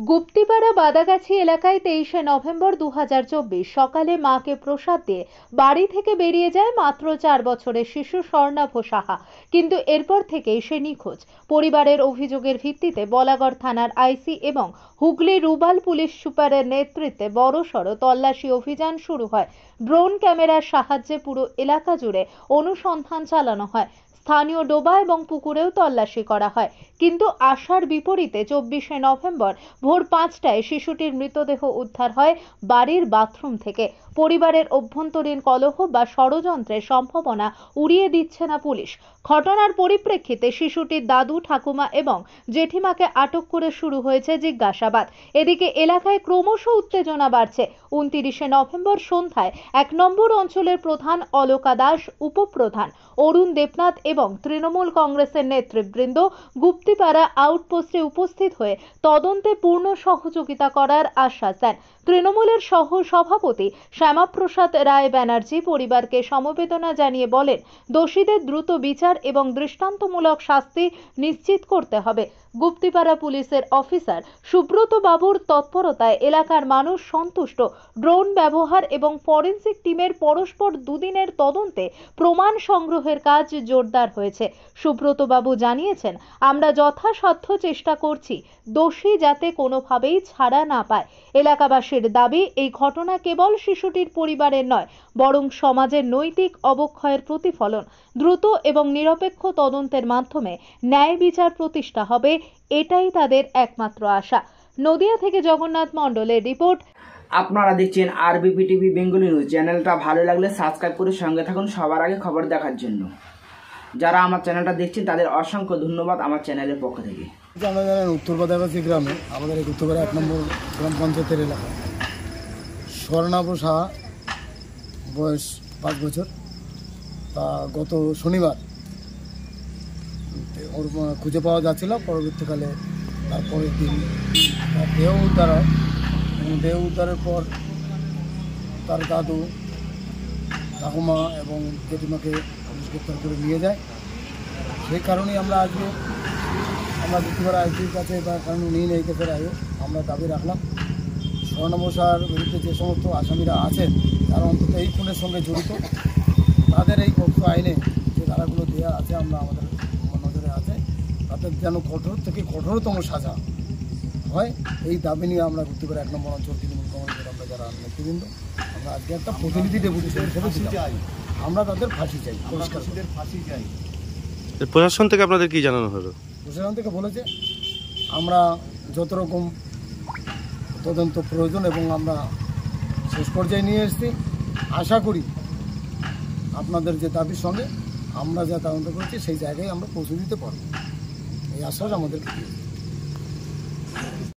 গুপ্তিপাড়া বাদাগাছি এলাকায় 23শে নভেম্বর 2024 সকালে মাকে প্রসাদ দিয়ে বাড়ি থেকে বেরিয়ে যায় মাত্র 4 বছরের শিশু স্বর্ণাভ সাহা। কিন্তু এরপর থেকেই সে নিখোঁজ। পরিবারের অভিযোগের ভিত্তিতে বলাগড় থানার আইসি এবং হুগলি রুরাল পুলিশ সুপারের নেতৃত্বে বড়সড় তল্লাশি অভিযান শুরু হয়। ড্রোন ক্যামেরার সাহায্যে পুরো এলাকা জুড়ে অনুসন্ধান চালানো হয়। স্থানীয় ডোবা এবং পুকুরেও তল্লাশি করা হয়, কিন্তু আশার বিপরীতে 24শে নভেম্বর ভোর 5টায় শিশুটির মৃতদেহ উদ্ধার হয় বাড়ির বাথরুম থেকে। পরিবারের অভ্যন্তরীণ কলহ বা ষড়যন্ত্রের সম্ভাবনা উড়িয়ে দিচ্ছে না পুলিশ। ঘটনার পরিপ্রেক্ষিতে শিশুটির দাদু, ঠাকুমা এবং জেঠিমাকে আটক করে শুরু হয়েছে জিজ্ঞাসাবাদ। এদিকে এলাকায় ক্রমশ উত্তেজনা বাড়ছে। 29শে নভেম্বর সন্ধ্যায় 1 নম্বর অঞ্চলের প্রধান অলকা দাস, উপপ্রধান অরুণ দেবনাথ এবং তৃণমূল কংগ্রেসের নেতৃবৃন্দ গুপ্তিপাড়া আউটপোস্টে উপস্থিত হয়ে তদন্তে পূর্ণ সহযোগিতা করার আশ্বাস দেন। তৃণমূলের সহ সভাপতি শ্যামাপ্রসাদ রায় ব্যানার্জি পরিবারকে সমবেদনা জানিয়ে বলেন, দোষীদের দ্রুত বিচার এবং দৃষ্টান্তমূলক শাস্তি নিশ্চিত করতে হবে। গুপ্তিপাড়া পুলিশের অফিসার সুব্রত বাবুর তৎপরতায় এলাকার মানুষ সন্তুষ্ট। ড্রোন ব্যবহার এবং ফরেনসিক টিমের পরস্পর দুদিনের তদন্তে প্রমাণ সংগ্রহের কাজ জোরদার হয়েছে। সুব্রত বাবু জানিয়েছেন, আমরা যথাসাধ্য চেষ্টা করছি দোষী যাতে কোনোভাবেই ছাড়া না পায়। এলাকাবাসীর দাবি, এই ঘটনা কেবল শিশুটির পরিবারের নয়, বরং সমাজের নৈতিক অবক্ষয়ের প্রতিফলন। দ্রুত এবং নিরপেক্ষ তদন্তের মাধ্যমে ন্যায় বিচার প্রতিষ্ঠা হবে, এটাই তাদের একমাত্র আশা। নদিয়া থেকে জগন্নাথ মণ্ডলের রিপোর্ট। আপনারা দেখছেন আরবিপি টিভি বেঙ্গলি নিউজ। চ্যানেলটা ভালো লাগলে সাবস্ক্রাইব করে সঙ্গে থাকুন সবার আগে খবর দেখার জন্য। যারা আমার চ্যানেলটা দেখছেন তাদের অসংখ্য ধন্যবাদ আমার চ্যানেলের পক্ষ থেকে। আমরা জানেন উত্তর বাদাগাছি গ্রামে, আমাদের এই উত্তরপাড়া 1 নম্বর গ্রাম পঞ্চায়েতের এলাকা, স্বর্ণাভ সাহা, বয়স 5 বছর। তা গত শনিবার ওর খুঁজে পাওয়া যাচ্ছিল। পরবর্তীকালে তারপরের দিন দেহ উদ্ধার হয় এবং দেহ উদ্ধারের পর তার দাদু, ঠাকুমা এবং জেঠিমাকে পুলিশ গ্রেপ্তার করে নিয়ে যায়। সেই কারণেই আমরা আজকে গুপ্তিপাড়া আইসির কাছে বা কারণ উনি এই কেসের আগে আমরা দাবি রাখলাম, স্বর্ণাভ সাহার বিরুদ্ধে যে সমস্ত আসামিরা আছেন তারা অন্তত এই খুনের সঙ্গে জড়িত, তাদের এই পক্ষ আইনে যে ধারাগুলো দেওয়া আছে আমরা আমাদের নজরে আছে, তাদের যেন কঠোর থেকে কঠোরতম সাজা হয়, এই দাবি নিয়ে আমরা গুপ্তিপাড়া 1 নম্বর অঞ্চল তৃণমূল কংগ্রেসের আমরা যারা নেতৃবৃন্দ, আমরা আজকে একটা প্রতিনিধি ডেপুটেশন হিসেবে চাই, আমরা তাদের ফাঁসি চাই, ফাঁসি চাই। প্রশাসন থেকে আপনাদের কি জানানো হলো? প্রশাসন থেকে বলেছে আমরা যত রকম তদন্ত প্রয়োজন এবং আমরা শেষ পর্যায়ে নিয়ে এসেছি। আশা করি আপনাদের যে দাবির সঙ্গে আমরা যা তদন্ত করছি সেই জায়গায় আমরা পৌঁছে দিতে পারব, এই আশ্বাস আমাদের।